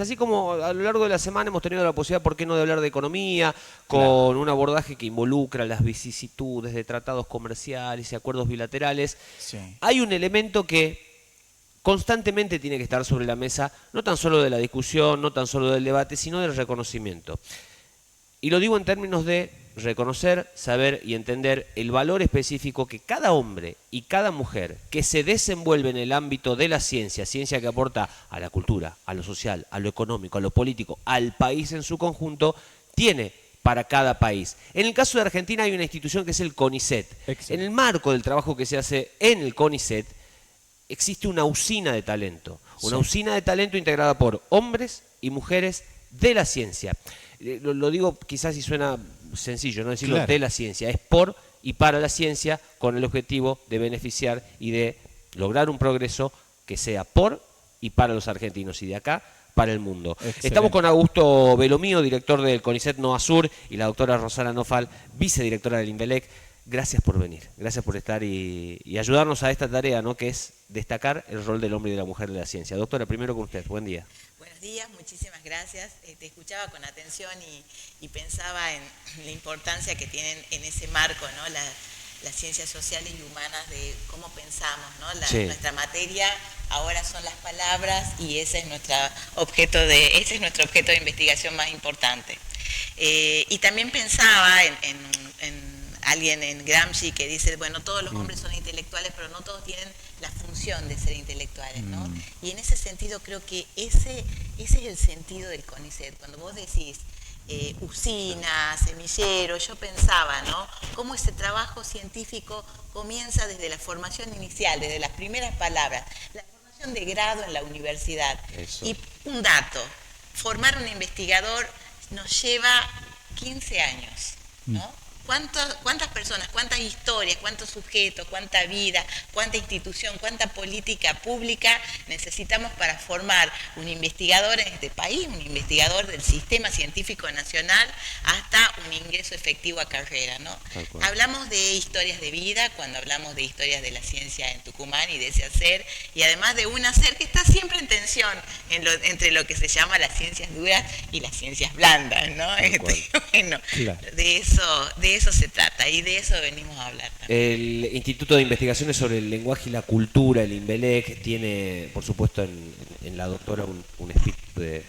Así como a lo largo de la semana hemos tenido la posibilidad, ¿por qué no?, de hablar de economía, con un abordaje que involucra las vicisitudes de tratados comerciales y acuerdos bilaterales. Sí, Hay un elemento que constantemente tiene que estar sobre la mesa, no tan solo de la discusión, no tan solo del debate, sino del reconocimiento. Y lo digo en términos de reconocer, saber y entender el valor específico que cada hombre y cada mujer que se desenvuelve en el ámbito de la ciencia, ciencia que aporta a la cultura, a lo social, a lo económico, a lo político, al país en su conjunto, tiene para cada país. En el caso de Argentina hay una institución que es el CONICET. En el excelente. marco del trabajo que se hace en el CONICET, existe una Sí, usina de talento integrada por hombres y mujeres de la ciencia. Lo digo quizás si suena sencillo, no decirlo claro. de la ciencia, es por y para la ciencia con el objetivo de beneficiar y de lograr un progreso que sea por y para los argentinos y de acá para el mundo. Estamos con Excelente. Augusto Belomío, director del CONICET NOA Sur, y la doctora Rosana Nofal, vicedirectora del INVELEC. Gracias por venir, gracias por estar y ayudarnos a esta tarea, ¿no?, que es destacar el rol del hombre y de la mujer en la ciencia. Doctora, primero con usted, buen día. Buenos días, muchísimas gracias. Te escuchaba con atención y pensaba en la importancia que tienen en ese marco, ¿no?, las ciencias sociales y humanas, de cómo pensamos, ¿no? Sí. Nuestra materia ahora son las palabras y ese es nuestro objeto de investigación más importante. Y también pensaba en alguien, en Gramsci, que dice, bueno, todos los hombres son intelectuales, pero no todos tienen la función de ser intelectuales, ¿no? Y en ese sentido creo que ese es el sentido del CONICET. Cuando vos decís usina, semillero, yo pensaba, ¿no?, cómo ese trabajo científico comienza desde la formación inicial, desde las primeras palabras, la formación de grado en la universidad. Eso. Y un dato, formar un investigador nos lleva 15 años, ¿no? ¿Cuántas personas, cuántas historias, cuántos sujetos, cuánta vida, cuánta institución, cuánta política pública necesitamos para formar un investigador en este país, un investigador del sistema científico nacional, hasta un ingreso efectivo a carrera, ¿no? Hablamos de historias de vida cuando hablamos de historias de la ciencia en Tucumán y de ese hacer, y además de un hacer que está siempre en tensión entre lo que se llama las ciencias duras y las ciencias blandas, ¿no? Bueno, Claro. de eso se trata y de eso venimos a hablar también. El Instituto de Investigaciones sobre el Lenguaje y la Cultura, el INVELEC, tiene, por supuesto, en la doctora un espíritu de,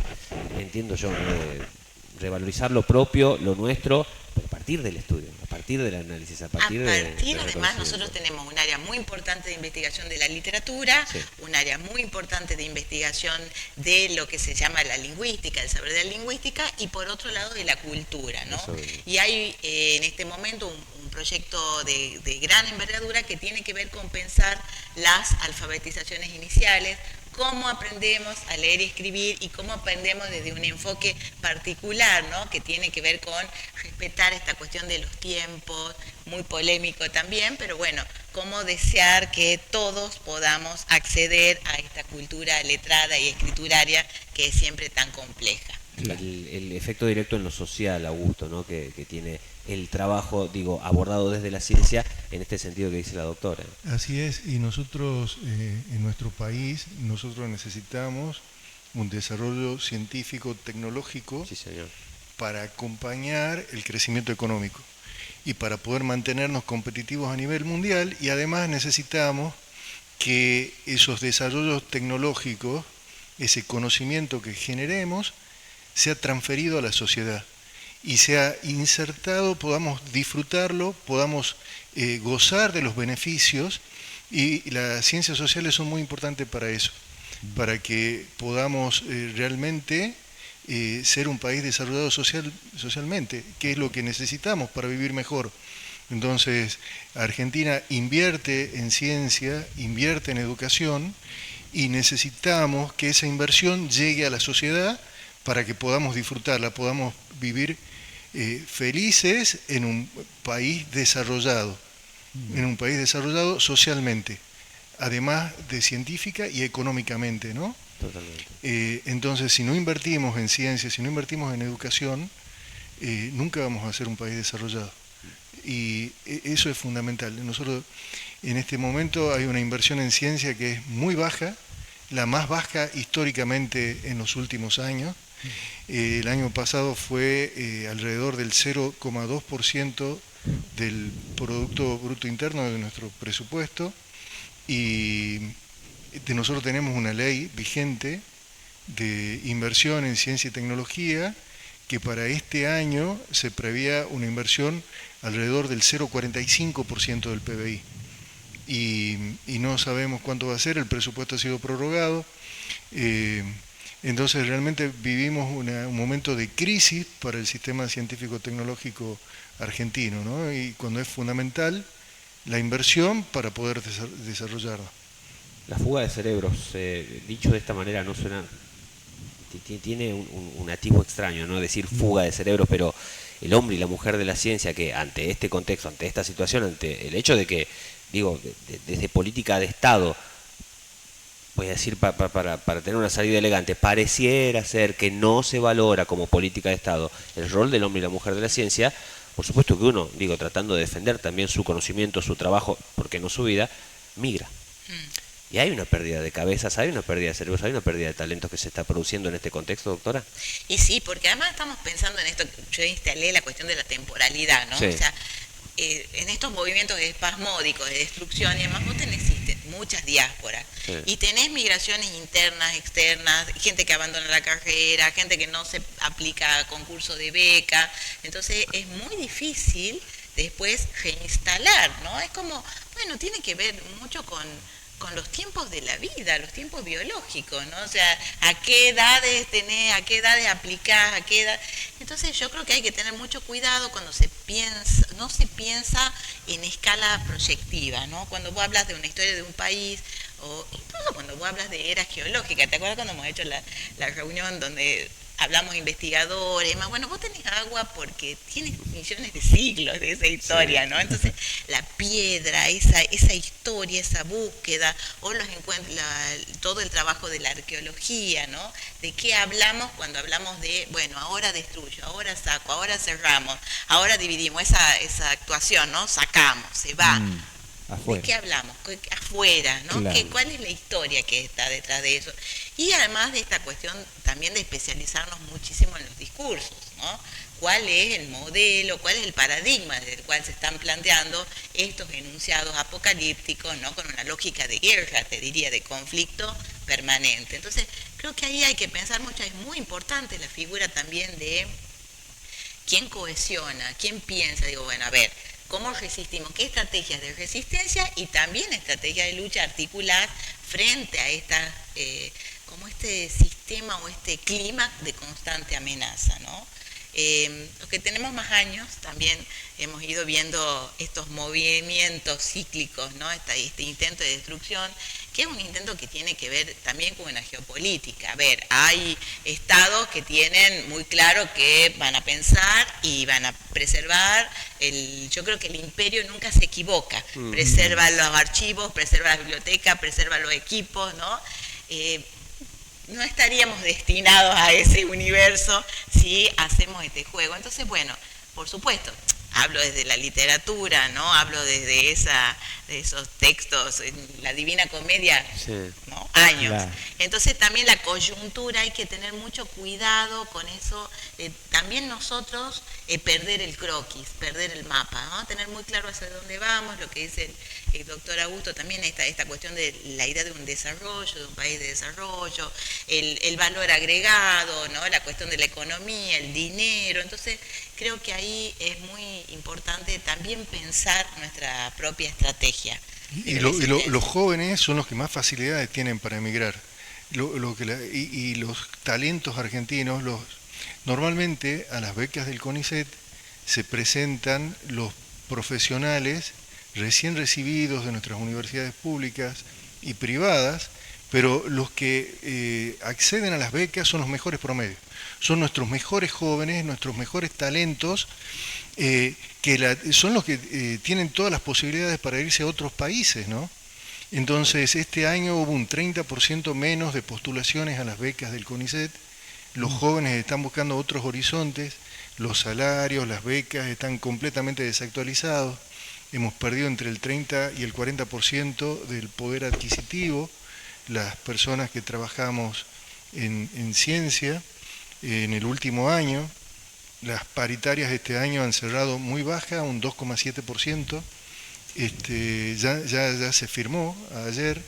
entiendo yo, de revalorizar lo propio, lo nuestro, pero a partir del estudio, a partir del análisis, a partir del Además, reconocimiento. nosotros tenemos un área muy importante de investigación de la literatura, Sí. un área muy importante de investigación de lo que se llama la lingüística, el saber de la lingüística, y por otro lado de la cultura, ¿no? Y hay en este momento un proyecto de gran envergadura que tiene que ver con pensar las alfabetizaciones iniciales, cómo aprendemos a leer y escribir y cómo aprendemos desde un enfoque particular, ¿no?, que tiene que ver con respetar esta cuestión de los tiempos, muy polémico también, pero bueno, cómo desear que todos podamos acceder a esta cultura letrada y escrituraria que es siempre tan compleja. El efecto directo en lo social, Augusto, ¿no?, que tiene el trabajo, digo, abordado desde la ciencia en este sentido que dice la doctora. Así es, y nosotros en nuestro país, nosotros necesitamos un desarrollo científico, tecnológico, Sí, señor. para acompañar el crecimiento económico y para poder mantenernos competitivos a nivel mundial, y además necesitamos que esos desarrollos tecnológicos, ese conocimiento que generemos, sea transferido a la sociedad y sea insertado, podamos disfrutarlo, podamos gozar de los beneficios, y las ciencias sociales son muy importantes para eso, para que podamos realmente ser un país desarrollado socialmente, que es lo que necesitamos para vivir mejor. Entonces, Argentina invierte en ciencia, invierte en educación, y necesitamos que esa inversión llegue a la sociedad para que podamos disfrutarla, podamos vivir felices en un país desarrollado, socialmente, además de científica y económicamente, ¿no? Totalmente. Entonces, si no invertimos en ciencia, si no invertimos en educación, nunca vamos a ser un país desarrollado. Y eso es fundamental. Nosotros, en este momento, hay una inversión en ciencia que es muy baja, la más baja históricamente en los últimos años. El año pasado fue alrededor del 0,2% del Producto Bruto Interno de nuestro presupuesto, y nosotros tenemos una ley vigente de inversión en ciencia y tecnología que para este año se prevía una inversión alrededor del 0,45% del PBI. Y no sabemos cuánto va a ser, el presupuesto ha sido prorrogado. Entonces realmente vivimos un momento de crisis para el sistema científico-tecnológico argentino, ¿no? Y cuando es fundamental la inversión para poder desarrollarlo. La fuga de cerebros, dicho de esta manera, no suena, tiene un atisbo extraño, ¿no? Decir fuga de cerebros, pero el hombre y la mujer de la ciencia, que ante este contexto, ante esta situación, ante el hecho de que, digo, desde política de Estado, voy a decir para tener una salida elegante, pareciera ser que no se valora como política de Estado el rol del hombre y la mujer de la ciencia. Por supuesto que uno, digo, tratando de defender también su conocimiento, su trabajo, porque no su vida, migra. Y hay una pérdida de cabezas, hay una pérdida de cerebros, hay una pérdida de talentos que se está produciendo en este contexto, doctora. Y sí, porque además estamos pensando en esto, yo instalé la cuestión de la temporalidad, ¿no? Sí. O sea, en estos movimientos espasmódicos de destrucción y además vos tenés muchas diásporas, sí, y tenés migraciones internas, externas, gente que abandona la carrera, gente que no se aplica a concurso de beca, entonces es muy difícil después reinstalar, ¿no? Es como, bueno, tiene que ver mucho con los tiempos de la vida, los tiempos biológicos, ¿no? O sea, a qué edades tenés, a qué edades aplicás, a qué edad. Entonces yo creo que hay que tener mucho cuidado cuando se piensa, no se piensa en escala proyectiva, ¿no? Cuando vos hablas de una historia de un país, o incluso cuando vos hablas de eras geológicas, ¿te acuerdas cuando hemos hecho la reunión donde hablamos de investigadores, más bueno, vos tenés agua porque tienes millones de siglos de esa historia, ¿no? Entonces, la piedra, esa historia, esa búsqueda, o los encuentros, todo el trabajo de la arqueología, ¿no? ¿De qué hablamos cuando hablamos de, bueno, ahora destruyo, ahora saco, ahora cerramos, ahora dividimos esa actuación, ¿no? Sacamos, se va. Afuera. ¿De qué hablamos? Afuera, ¿no? Claro. ¿Cuál es la historia que está detrás de eso? Y además de esta cuestión también de especializarnos muchísimo en los discursos, ¿no? ¿Cuál es el modelo, cuál es el paradigma desde el cual se están planteando estos enunciados apocalípticos, ¿no? Con una lógica de guerra, te diría, de conflicto permanente. Entonces, creo que ahí hay que pensar mucho, es muy importante la figura también de quién cohesiona, quién piensa, digo, bueno, a ver, ¿cómo resistimos? ¿Qué estrategias de resistencia y también estrategias de lucha articular frente a como este sistema o este clima de constante amenaza, ¿no? Los que tenemos más años también hemos ido viendo estos movimientos cíclicos, ¿no? Este intento de destrucción, que es un intento que tiene que ver también con una geopolítica. A ver, hay estados que tienen muy claro que van a pensar y van a preservar, yo creo que el imperio nunca se equivoca, preserva los archivos, preserva la biblioteca, preserva los equipos, ¿no? No estaríamos destinados a ese universo si hacemos este juego. Entonces, bueno, por supuesto, hablo desde la literatura, ¿no? Hablo desde de esos textos, en la Divina Comedia, sí, ¿no? Años. Claro. Entonces también la coyuntura, hay que tener mucho cuidado con eso, también nosotros perder el croquis, perder el mapa, ¿no? Tener muy claro hacia dónde vamos, lo que dice el doctor Augusto, también esta cuestión de la idea de un desarrollo, de un país de desarrollo, el valor agregado, ¿no? La cuestión de la economía, el dinero. Entonces creo que ahí es muy importante también pensar nuestra propia estrategia. Y los jóvenes son los que más facilidades tienen para emigrar. Y los talentos argentinos, normalmente a las becas del CONICET se presentan los profesionales recién recibidos de nuestras universidades públicas y privadas, pero los que acceden a las becas son los mejores promedios, son nuestros mejores jóvenes, nuestros mejores talentos, son los que tienen todas las posibilidades para irse a otros países, ¿no? Entonces, este año hubo un 30% menos de postulaciones a las becas del CONICET, los jóvenes están buscando otros horizontes, los salarios, las becas están completamente desactualizados, hemos perdido entre el 30 y el 40% del poder adquisitivo, las personas que trabajamos en ciencia en el último año. Las paritarias de este año han cerrado muy baja, un 2,7%. Ya se firmó ayer,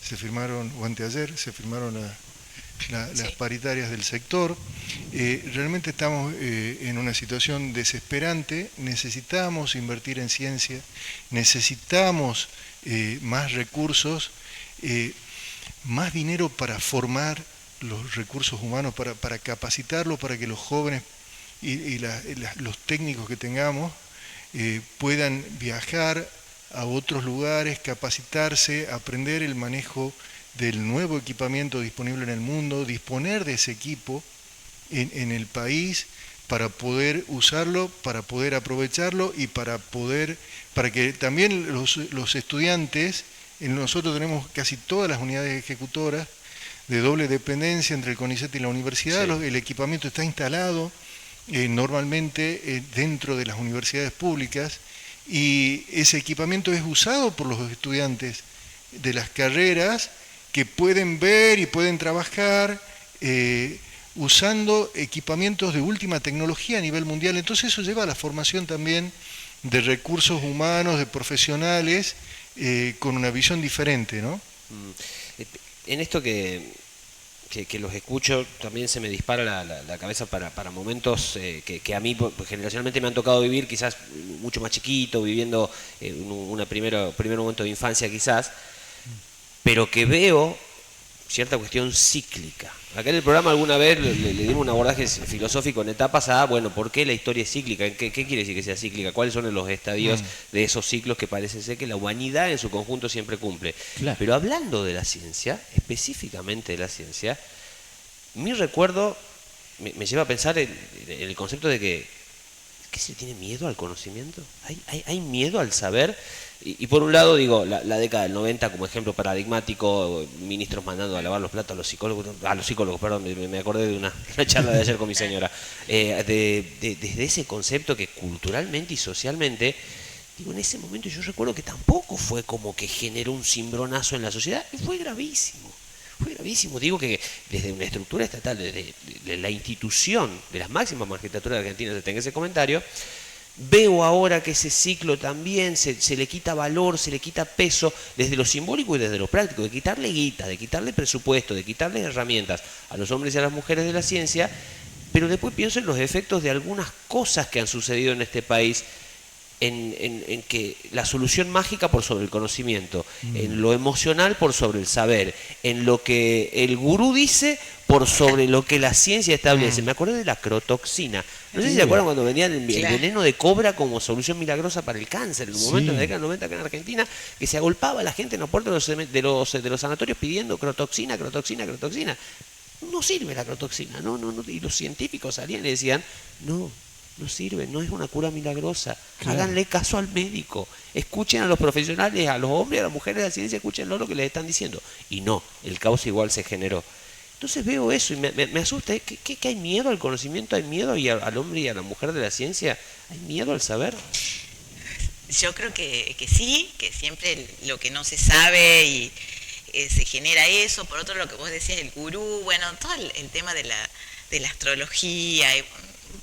se firmaron, o anteayer, se firmaron las paritarias del sector. Realmente estamos en una situación desesperante, necesitamos invertir en ciencia, necesitamos más recursos, más dinero para formar los recursos humanos, para capacitarlos, para que los jóvenes y los técnicos que tengamos puedan viajar a otros lugares, capacitarse, aprender el manejo del nuevo equipamiento disponible en el mundo, disponer de ese equipo en el país para poder usarlo, para poder aprovecharlo y para que también los estudiantes, nosotros tenemos casi todas las unidades ejecutoras de doble dependencia entre el CONICET y la universidad, sí. El equipamiento está instalado normalmente dentro de las universidades públicas, y ese equipamiento es usado por los estudiantes de las carreras que pueden ver y pueden trabajar usando equipamientos de última tecnología a nivel mundial. Entonces eso lleva a la formación también de recursos humanos, de profesionales con una visión diferente, ¿no? En esto que los escucho, también se me dispara la cabeza para momentos que a mí generacionalmente me han tocado vivir, quizás mucho más chiquito, viviendo un primer momento de infancia quizás, pero que veo cierta cuestión cíclica. Acá en el programa alguna vez le dimos un abordaje filosófico en etapas a, bueno, ¿por qué la historia es cíclica? ¿Qué quiere decir que sea cíclica? ¿Cuáles son los estadios de esos ciclos que parece ser que la humanidad en su conjunto siempre cumple? Claro. Pero hablando de la ciencia, específicamente de la ciencia, mi recuerdo me lleva a pensar en el concepto de que se tiene miedo al conocimiento. ¿Hay miedo al saber? Y por un lado, digo, la década del 90 como ejemplo paradigmático, ministros mandando a lavar los platos a los psicólogos, perdón, me acordé de una charla de ayer con mi señora, desde ese concepto que culturalmente y socialmente, digo, en ese momento yo recuerdo que tampoco fue como que generó un cimbronazo en la sociedad, y fue gravísimo. Fue gravísimo, digo que desde una estructura estatal, desde la institución de las máximas magistraturas de Argentina, se tenga ese comentario, veo ahora que ese ciclo también se le quita valor, se le quita peso desde lo simbólico y desde lo práctico, de quitarle guita, de quitarle presupuesto, de quitarle herramientas a los hombres y a las mujeres de la ciencia, pero después pienso en los efectos de algunas cosas que han sucedido en este país, en que la solución mágica por sobre el conocimiento, en lo emocional por sobre el saber, en lo que el gurú dice por sobre lo que la ciencia establece. Me acuerdo de la crotoxina. No sé si se acuerdan cuando venía el veneno de cobra como solución milagrosa para el cáncer, en un momento en la década del 90 acá en Argentina, que se agolpaba la gente en las puertas de los sanatorios pidiendo crotoxina. No sirve la crotoxina, no, y los científicos salían y le decían, no sirve, no es una cura milagrosa. Claro. Háganle caso al médico, escuchen a los profesionales, a los hombres, a las mujeres de la ciencia, escúchenlo lo que les están diciendo. Y no, el caos igual se generó. Entonces veo eso y me asusta. ¿Que hay miedo al conocimiento? ¿Hay miedo al hombre y a la mujer de la ciencia? ¿Hay miedo al saber? Yo creo que sí, que siempre lo que no se sabe y se genera eso. Por otro, lo que vos decías, el gurú, bueno, todo el tema de la astrología,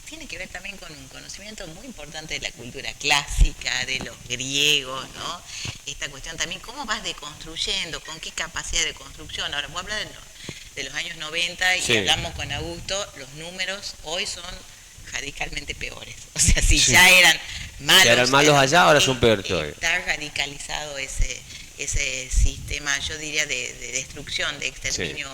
tiene que ver también con un conocimiento muy importante de la cultura clásica, de los griegos, ¿no? Esta cuestión también, ¿cómo vas deconstruyendo? ¿Con qué capacidad de construcción? Ahora, vos hablas de los años 90 y hablamos con Augusto, los números hoy son radicalmente peores. O sea, si ya eran malos... Ya eran malos allá, ahora son peores todavía. Está radicalizado ese sistema, yo diría, de destrucción, de exterminio...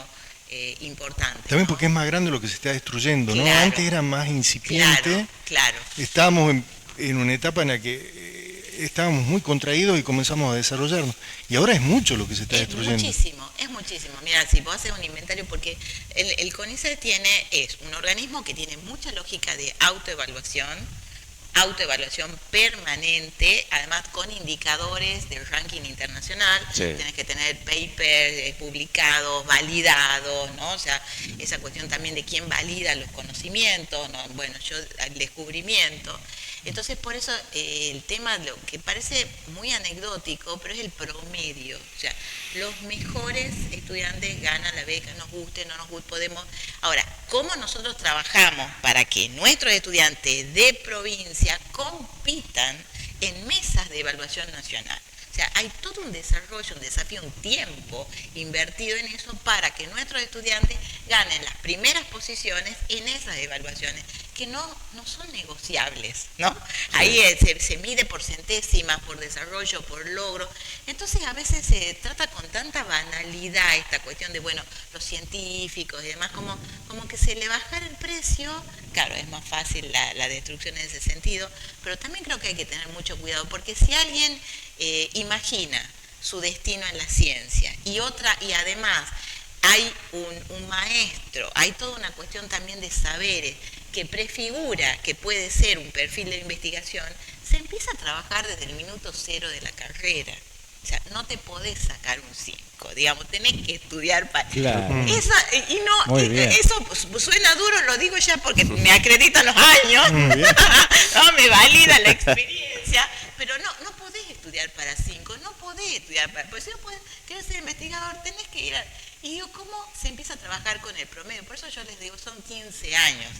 importante. También porque es más grande lo que se está destruyendo, ¿no? Antes era más incipiente. Claro. Estábamos en una etapa en la que estábamos muy contraídos y comenzamos a desarrollarnos. Y ahora es mucho lo que se está destruyendo. Es muchísimo. Mira, si vos haces un inventario, porque el CONICET es un organismo que tiene mucha lógica de autoevaluación permanente, además con indicadores de ranking internacional. Tienes que tener papers publicados, validados, ¿no? O sea, esa cuestión también de quién valida los conocimientos, ¿no? Bueno, el descubrimiento. Entonces, por eso el tema, lo que parece muy anecdótico, pero es el promedio. O sea, los mejores estudiantes ganan la beca, nos guste, no nos guste, podemos... Ahora, ¿cómo nosotros trabajamos para que nuestros estudiantes de provincia compitan en mesas de evaluación nacional? O sea, hay todo un desarrollo, un desafío, un tiempo invertido en eso para que nuestros estudiantes ganen las primeras posiciones en esas evaluaciones, que no son negociables, ¿no? Sí. Ahí se mide por centésimas, por desarrollo, por logro. Entonces, a veces se trata con tanta banalidad esta cuestión de, bueno, los científicos y demás, como que se le bajara el precio. Claro, es más fácil la destrucción en ese sentido, pero también creo que hay que tener mucho cuidado, porque si alguien imagina su destino en la ciencia y además hay un maestro, hay toda una cuestión también de saberes que prefigura que puede ser un perfil de investigación, se empieza a trabajar desde el minuto cero de la carrera. O sea, no te podés sacar un 5, digamos, tenés que estudiar para... Claro. Eso suena duro, lo digo ya porque me acreditan los años, no, me valida la experiencia, pero no podés estudiar para 5, no podés estudiar para... Porque si no querés ser investigador, tenés que ir a... Y digo, ¿cómo se empieza a trabajar con el promedio? Por eso yo les digo, son 15 años.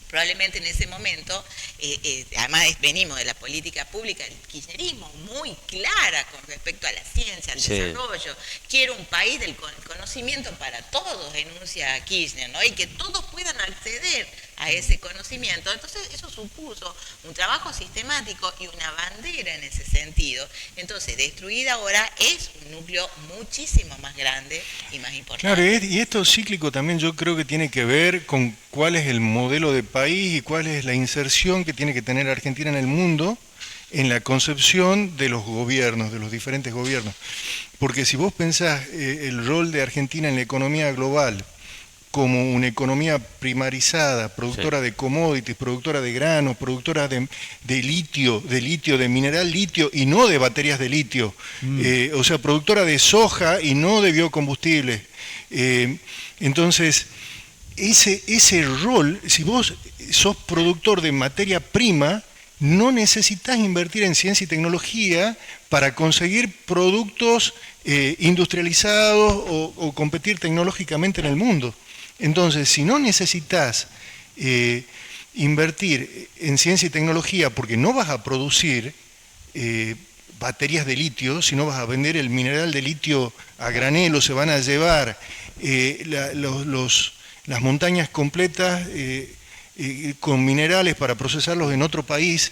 Probablemente en ese momento, además venimos de la política pública del kirchnerismo, muy clara con respecto a la ciencia, al desarrollo. Quiero un país del conocimiento para todos, enuncia Kirchner, ¿no? Y que todos puedan acceder a ese conocimiento. Entonces eso supuso un trabajo sistemático y una bandera en ese sentido. Entonces destruida ahora es un núcleo muchísimo más grande y más importante. Claro, y esto cíclico también yo creo que tiene que ver con cuál es el modelo de país y cuál es la inserción que tiene que tener Argentina en el mundo en la concepción de los gobiernos, de los diferentes gobiernos. Porque si vos pensás el rol de Argentina en la economía global como una economía primarizada, productora de commodities, productora de granos, productora de litio, de mineral litio y no de baterías de litio, o sea, productora de soja y no de biocombustibles. Entonces, ese rol, si vos sos productor de materia prima, no necesitas invertir en ciencia y tecnología para conseguir productos industrializados o competir tecnológicamente en el mundo. Entonces, si no necesitas invertir en ciencia y tecnología porque no vas a producir baterías de litio, sino vas a vender el mineral de litio a granel o se van a llevar las montañas completas con minerales para procesarlos en otro país,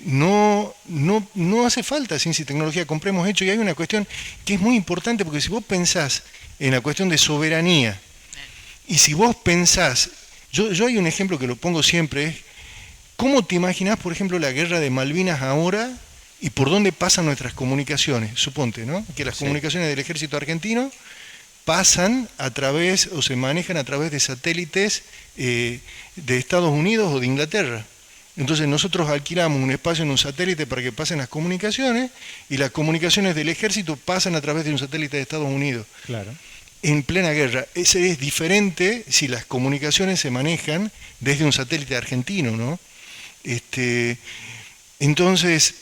no hace falta ciencia y tecnología, compremos hecho. Y hay una cuestión que es muy importante, porque si vos pensás en la cuestión de soberanía, y si vos pensás, yo hay un ejemplo que lo pongo siempre, es ¿cómo te imaginás, por ejemplo, la guerra de Malvinas ahora y por dónde pasan nuestras comunicaciones? Suponte, ¿no? Que las comunicaciones del ejército argentino pasan a través o se manejan a través de satélites de Estados Unidos o de Inglaterra. Entonces nosotros alquilamos un espacio en un satélite para que pasen las comunicaciones y las comunicaciones del ejército pasan a través de un satélite de Estados Unidos. Claro. En plena guerra. Ese es diferente si las comunicaciones se manejan desde un satélite argentino, ¿no? Entonces,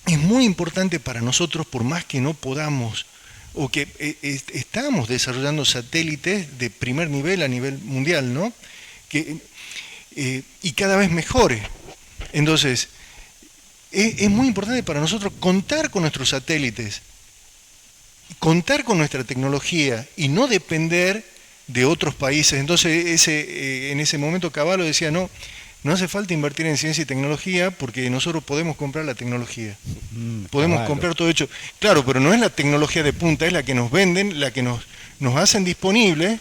es muy importante para nosotros, por más que no podamos, o que estamos desarrollando satélites de primer nivel a nivel mundial, ¿no? Y cada vez mejores. Entonces, es muy importante para nosotros contar con nuestros satélites, contar con nuestra tecnología y no depender de otros países. Entonces, en ese momento Cavallo decía, no hace falta invertir en ciencia y tecnología porque nosotros podemos comprar la tecnología. Podemos comprar todo hecho. Claro, pero no es la tecnología de punta, es la que nos venden, la que nos hacen disponible,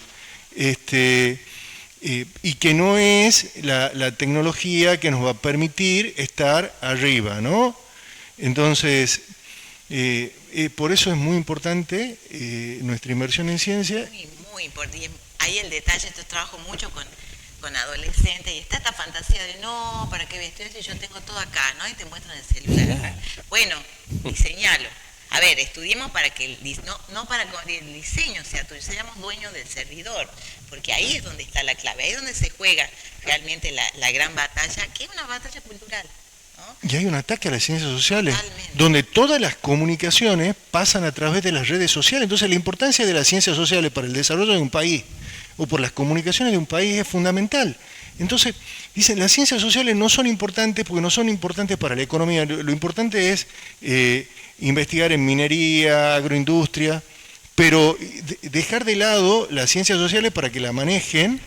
y que no es la tecnología que nos va a permitir estar arriba, ¿no? Entonces, por eso es muy importante nuestra inversión en ciencia. Muy importante. Y ahí el detalle, yo trabajo mucho con adolescentes y está esta fantasía de no, ¿para qué estudiar si yo tengo todo acá, ¿no? Y te muestran el celular. Bueno, diseñalo. a ver, estudiemos para que no para que el diseño sea tuyo, seamos dueños del servidor, porque ahí es donde está la clave, ahí es donde se juega realmente la gran batalla, que es una batalla cultural, ¿no? Y hay un ataque a las ciencias sociales, Totalmente. donde todas las comunicaciones pasan a través de las redes sociales. Entonces la importancia de las ciencias sociales para el desarrollo de un país o por las comunicaciones de un país es fundamental. Entonces, dicen, las ciencias sociales no son importantes porque no son importantes para la economía. Lo importante es investigar en minería, agroindustria, pero dejar de lado las ciencias sociales para que la manejen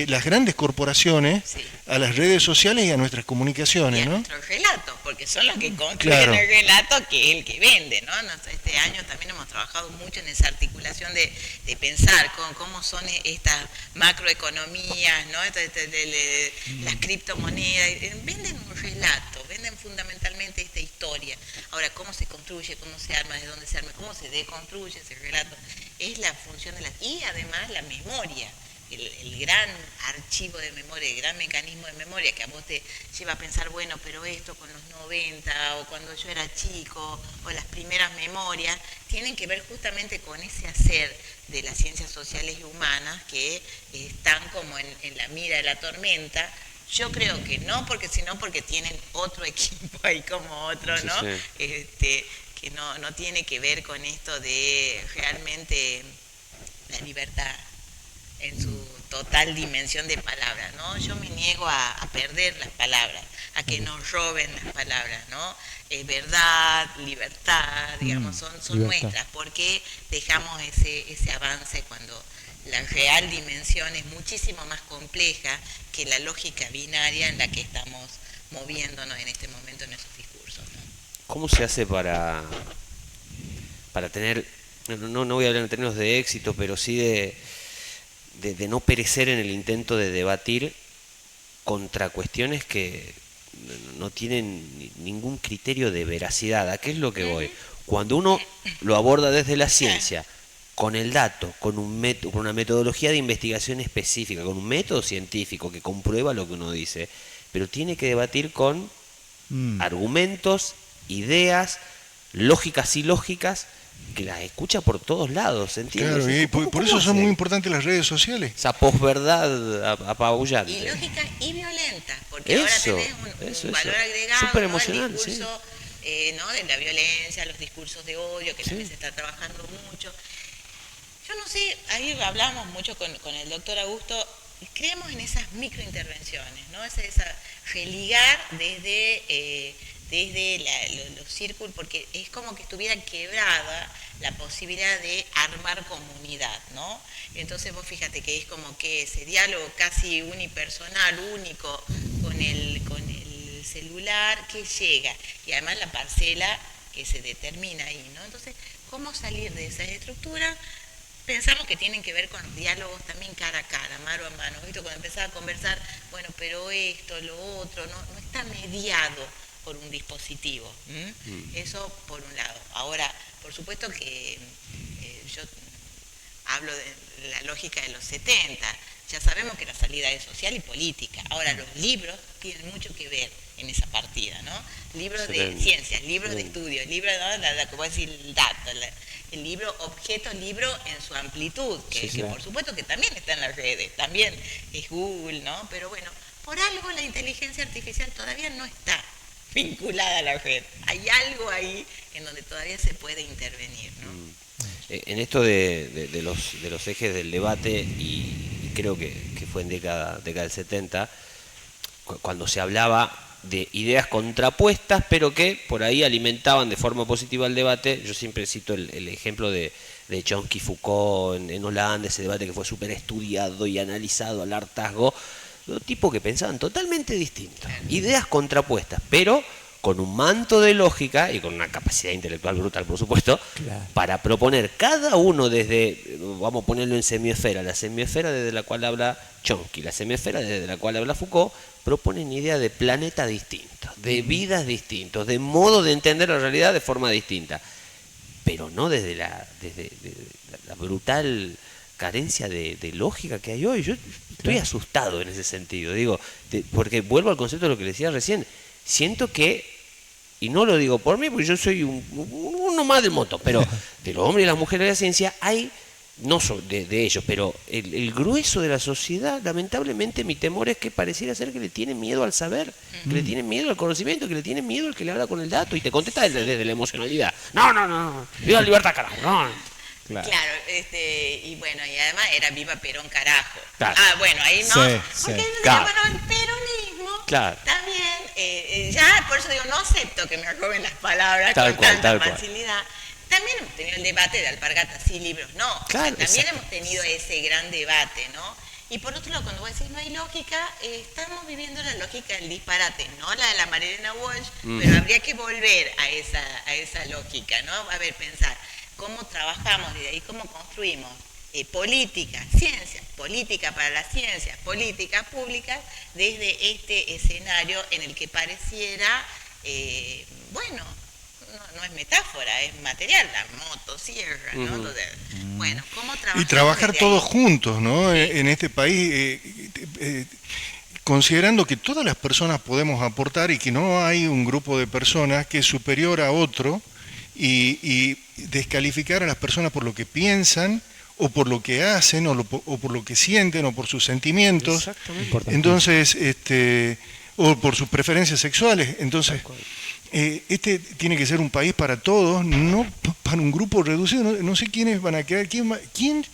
las grandes corporaciones Sí. a las redes sociales y a nuestras comunicaciones, Y a ¿no? nuestros relatos, porque son los que construyen Claro. el relato que es el que vende, ¿no? Este año también hemos trabajado mucho en esa articulación de pensar cómo son estas macroeconomías, ¿no? Las criptomonedas, venden un relato, venden fundamentalmente esta historia. Ahora, cómo se construye, cómo se arma, de dónde se arma, cómo se deconstruye ese relato, es la función de y además la memoria. El gran archivo de memoria, el gran mecanismo de memoria que a vos te lleva a pensar, bueno, pero esto con los 90 o cuando yo era chico o las primeras memorias, tienen que ver justamente con ese hacer de las ciencias sociales y humanas que están como en la mira de la tormenta. Yo creo que no, porque tienen otro equipo ahí como otro, Sí, ¿no? sí. Que no tiene que ver con esto de realmente la libertad en su total dimensión de palabras, ¿no? Yo me niego a perder las palabras, a que nos roben las palabras, ¿no? Verdad, libertad, digamos, son libertad. nuestras. ¿Por qué dejamos ese avance cuando la real dimensión es muchísimo más compleja que la lógica binaria en la que estamos moviéndonos en este momento en esos discursos, ¿no? ¿Cómo se hace para tener, no voy a hablar en términos de éxito, pero sí de no perecer en el intento de debatir contra cuestiones que no tienen ningún criterio de veracidad? ¿A qué es lo que voy? Cuando uno lo aborda desde la ciencia, con el dato, con una metodología de investigación específica, con un método científico que comprueba lo que uno dice, pero tiene que debatir con argumentos, ideas, lógicas y lógicas, que las escucha por todos lados, ¿entiendes? Claro, y por eso son hace? muy importantes las redes sociales. Esa posverdad apabullante. Y lógica y violenta, porque Eso, ahora tenés eso. un valor agregado, Súper ¿no? emocional, El discurso ¿no? de la violencia, los discursos de odio, que también se está trabajando mucho. Yo no sé, ahí hablamos mucho con el doctor Augusto, creemos en esas microintervenciones, ¿no? Esa religar desde los círculos, porque es como que estuviera quebrada la posibilidad de armar comunidad, ¿no? Entonces vos fíjate que es como que ese diálogo casi unipersonal, único, con el celular que llega, y además la parcela que se determina ahí, ¿no? Entonces, ¿cómo salir de esas estructuras? Pensamos que tienen que ver con los diálogos también cara a cara, mano a mano, ¿viste? Cuando empezaba a conversar, bueno, pero esto, lo otro, no está mediado por un dispositivo. Eso por un lado. Ahora, por supuesto que yo hablo de la lógica de los 70, ya sabemos que la salida es social y política. Ahora, los libros tienen mucho que ver en esa partida, ¿no? Libros de ciencias, libros de estudio, libros, ¿no? Como decir, el dato, el libro objeto, libro en su amplitud, que por supuesto que también está en las redes, también es Google, ¿no? Pero bueno, por algo la inteligencia artificial todavía no está vinculada a la red. Hay algo ahí en donde todavía se puede intervenir, ¿no? En esto de los ejes del debate, y creo que fue en década del 70, cuando se hablaba de ideas contrapuestas, pero que por ahí alimentaban de forma positiva el debate. Yo siempre cito el ejemplo de Chomsky, Foucault en Holanda, ese debate que fue súper estudiado y analizado al hartazgo, tipos que pensaban totalmente distintos, ideas contrapuestas, pero con un manto de lógica y con una capacidad intelectual brutal, por supuesto, para proponer cada uno desde, vamos a ponerlo en semiesfera, la semiesfera desde la cual habla Chomsky, la semiesfera desde la cual habla Foucault, proponen ideas de planeta distintos, de vidas distintos, de modo de entender la realidad de forma distinta, pero no desde la brutal carencia de lógica que hay hoy. Yo estoy asustado en ese sentido, digo, porque vuelvo al concepto de lo que le decía recién. Siento que y no lo digo por mí, porque yo soy uno más del montón, pero de los hombres y las mujeres de la ciencia hay, no de ellos, pero el grueso de la sociedad, lamentablemente mi temor es que pareciera ser que le tienen miedo al saber, que le tienen miedo al conocimiento, que le tienen miedo al que le habla con el dato y te contesta desde la emocionalidad. No, viva la libertad, carajo, no. Claro, y bueno, y además era viva Perón, carajo. Claro. Bueno, ahí no. Sí, Porque claro. bueno, el peronismo Claro. también, ya por eso digo, no acepto que me roben las palabras Tal con cual, tanta tal cual. facilidad. También hemos tenido el debate de alpargatas y libros, no. Claro, también exacto. hemos tenido ese gran debate, ¿no? Y por otro lado, cuando vos decís no hay lógica, estamos viviendo la lógica del disparate, no la de la Marilena Walsh, pero habría que volver a esa lógica, ¿no? A ver, pensar cómo trabajamos y de ahí cómo construimos política, ciencia, política para las ciencias, políticas públicas, desde este escenario en el que pareciera, bueno, no es metáfora, es material, la motosierra, ¿no? Entonces, bueno, ¿cómo trabajamos? Y trabajar desde todos ahí? juntos, ¿no? Sí. En este país, considerando que todas las personas podemos aportar y que no hay un grupo de personas que es superior a otro y descalificar a las personas por lo que piensan o por lo que hacen o por lo que sienten o por sus sentimientos. Exactamente. Entonces, o por sus preferencias sexuales. Entonces, este tiene que ser un país para todos, no para un grupo reducido. No sé quiénes van a quedar. ¿Quién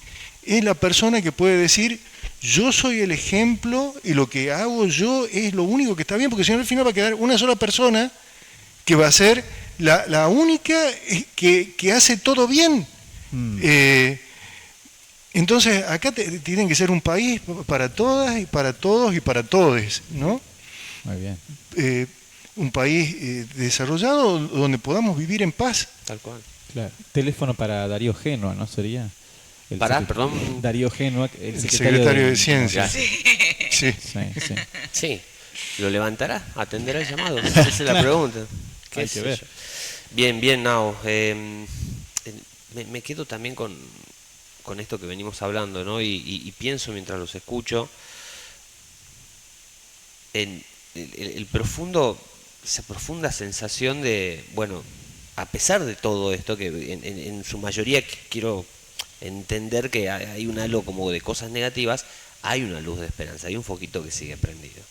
es la persona que puede decir, yo soy el ejemplo y lo que hago yo es lo único que está bien? Porque si no, al final va a quedar una sola persona que va a ser la única que hace todo bien. Entonces, acá tienen que ser un país para todas y para todos y para todes, ¿no? Muy bien. Un país desarrollado donde podamos vivir en paz. Tal cual. Claro. Teléfono para Darío Génova, ¿no? Sería. Perdón. Darío Génova, el secretario de Ciencias. Gracias. Sí. Sí. Sí, ¿lo levantará? ¿Atenderá el llamado? Esa es la pregunta. ¿Qué Hay sé que ver. yo? Bien, Nao. Me quedo también con esto que venimos hablando, ¿no? Y pienso mientras los escucho en esa profunda sensación de, bueno, a pesar de todo esto, que en su mayoría quiero entender que hay un halo como de cosas negativas, hay una luz de esperanza, hay un foquito que sigue prendido,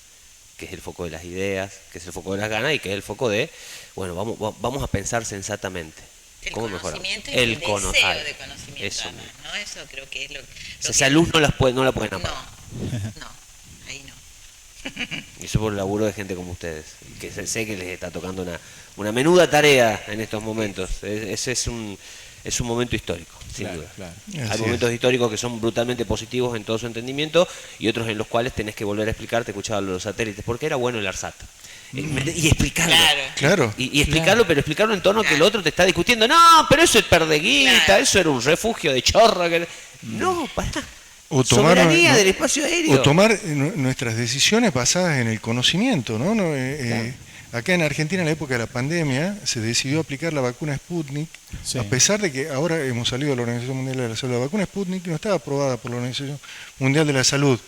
que es el foco de las ideas, que es el foco de las ganas y que es el foco de, bueno, vamos a pensar sensatamente. El ¿Cómo mejorar? conocimiento y el deseo de conocimiento, eso además, ¿no? Eso creo que es lo esa luz no la pueden apagar. No, ahí no. Y eso por el laburo de gente como ustedes, que sé que les está tocando una menuda tarea en estos momentos. Ese es un momento histórico, sin duda. Claro. Hay Así momentos históricos que son brutalmente positivos en todo su entendimiento y otros en los cuales tenés que volver a explicarte, escuchar los satélites, porque era bueno el ARSAT. Y explicarlo. Claro. Y explicarlo, pero explicarlo en tono que el otro te está discutiendo. No, pero eso es perdeguita, Claro. eso era un refugio de chorra. No, pará. O tomar, Soberanía del espacio aéreo. O tomar nuestras decisiones basadas en el conocimiento, ¿no? Acá en Argentina, en la época de la pandemia, se decidió aplicar la vacuna Sputnik, Sí. a pesar de que ahora hemos salido de la Organización Mundial de la Salud. La vacuna Sputnik no estaba aprobada por la Organización Mundial de la Salud,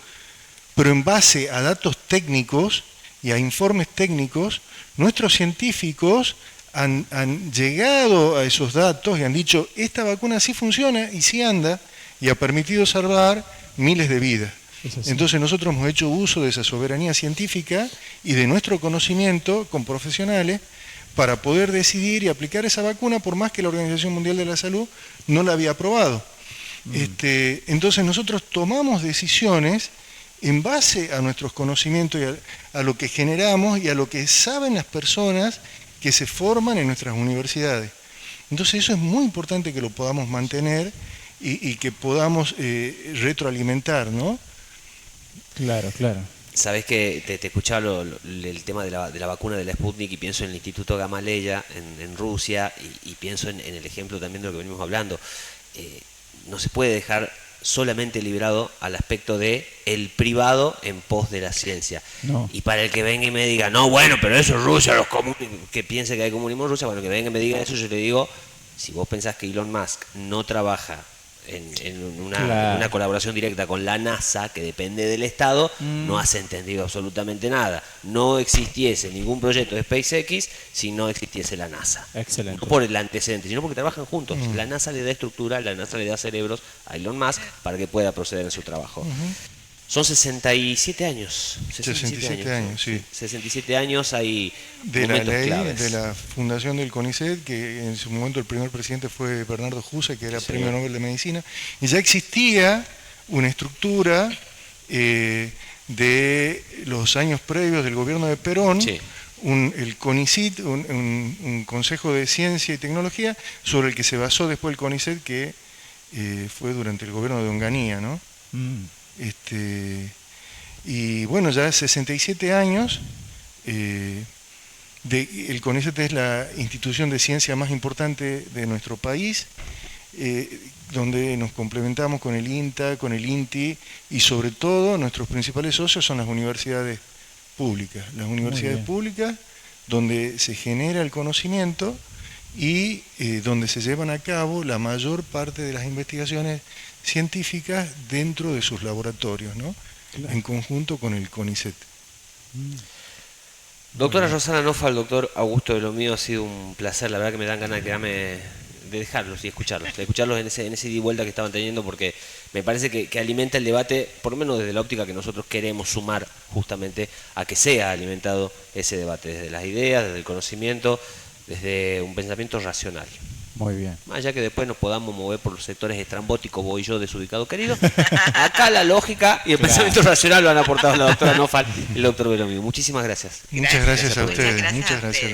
pero en base a datos técnicos y a informes técnicos, nuestros científicos han llegado a esos datos y han dicho, esta vacuna sí funciona y sí anda, y ha permitido salvar miles de vidas. Entonces nosotros hemos hecho uso de esa soberanía científica y de nuestro conocimiento con profesionales para poder decidir y aplicar esa vacuna por más que la Organización Mundial de la Salud no la había aprobado. Entonces nosotros tomamos decisiones en base a nuestros conocimientos y a lo que generamos y a lo que saben las personas que se forman en nuestras universidades. Entonces eso es muy importante que lo podamos mantener y que podamos retroalimentar, ¿no? Claro. Sabés que te escuchaba el tema de la vacuna de la Sputnik y pienso en el Instituto Gamaleya en Rusia y pienso en el ejemplo también de lo que venimos hablando. No se puede dejar solamente librado al aspecto de el privado en pos de la ciencia. No. Y para el que venga y me diga, no, bueno, pero eso es Rusia, los que piense que hay comunismo en Rusia, bueno, que venga y me diga eso, yo le digo, si vos pensás que Elon Musk no trabaja en Claro. una colaboración directa con la NASA, que depende del Estado, no has entendido absolutamente nada. No existiese ningún proyecto de SpaceX si no existiese la NASA. Excelente. No por el antecedente, sino porque trabajan juntos. La NASA le da estructura, la NASA le da cerebros a Elon Musk para que pueda proceder en su trabajo. Son 67 años. 67 años, sí. 67 años, hay De la momentos ley, claves. de la fundación del CONICET, que en su momento el primer presidente fue Bernardo Jussa, que era Sí, premio señor. Nobel de Medicina, y ya existía una estructura de los años previos del gobierno de Perón, Sí. el CONICET, un Consejo de Ciencia y Tecnología, sobre el que se basó después el CONICET, que fue durante el gobierno de Onganía, ¿no? Y bueno, ya 67 años, el CONICET es la institución de ciencia más importante de nuestro país, donde nos complementamos con el INTA, con el INTI, y sobre todo nuestros principales socios son las universidades públicas. Las universidades públicas donde se genera el conocimiento y donde se llevan a cabo la mayor parte de las investigaciones científicas dentro de sus laboratorios, ¿no? Claro. En conjunto con el CONICET. Doctora Rosana Nofa, el doctor Augusto de lo mío, ha sido un placer. La verdad que me dan ganas de quedarme, de dejarlos y escucharlos en ese ida y vuelta que estaban teniendo, porque me parece que alimenta el debate, por lo menos desde la óptica que nosotros queremos sumar justamente a que sea alimentado ese debate, desde las ideas, desde el conocimiento, desde un pensamiento racional. Muy bien. Más allá que después nos podamos mover por los sectores estrambóticos, voy yo desubicado querido, acá la lógica y el pensamiento racional lo han aportado la doctora Nofal y el doctor Belomio. Muchísimas gracias. Muchas gracias a Muchas ustedes. gracias Muchas a gracias. ustedes.